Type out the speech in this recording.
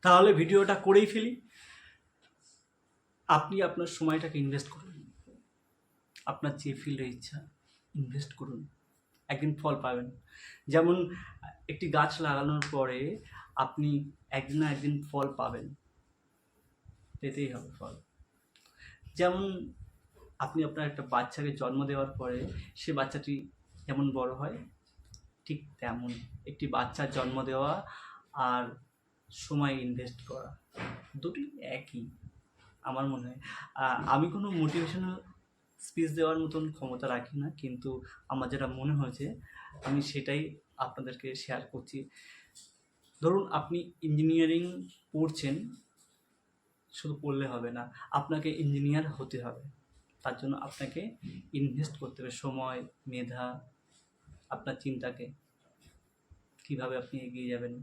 তাহলে ভিডিওটা করেই ফেলি। আপনি আপনার সময়টাকে ইনভেস্ট করুন, আপনার যে ফিল্ডে ইচ্ছা ইনভেস্ট করুন, একদিন ফল পাবেন। যেমন একটি গাছ লাগানোর পরে আপনি একদিন না একদিন ফল পাবেন, পেতেই হবে ফল। যেমন আপনি আপনার একটা বাচ্চাকে জন্ম দেওয়ার পরে সে বাচ্চাটি যেমন বড় হয়, ঠিক তেমন একটি বাচ্চার জন্ম দেওয়া আর সময় ইনভেস্ট করা দুটোই একই আমার মনে হয়। আমি কোনো মোটিভেশনাল স্পিচ দেওয়ার মতন ক্ষমতা রাখি না, কিন্তু আমার যেটা মনে হয়েছে আমি সেটাই আপনাদেরকে শেয়ার করছি। ধরুন আপনি ইঞ্জিনিয়ারিং পড়ছেন, শুধু পড়লে হবে না, আপনাকে ইঞ্জিনিয়ার হতে হবে। তার জন্য আপনাকে ইনভেস্ট করতে হবে সময়, মেধা, আপনার চিন্তাকে, কীভাবে আপনি এগিয়ে যাবেন।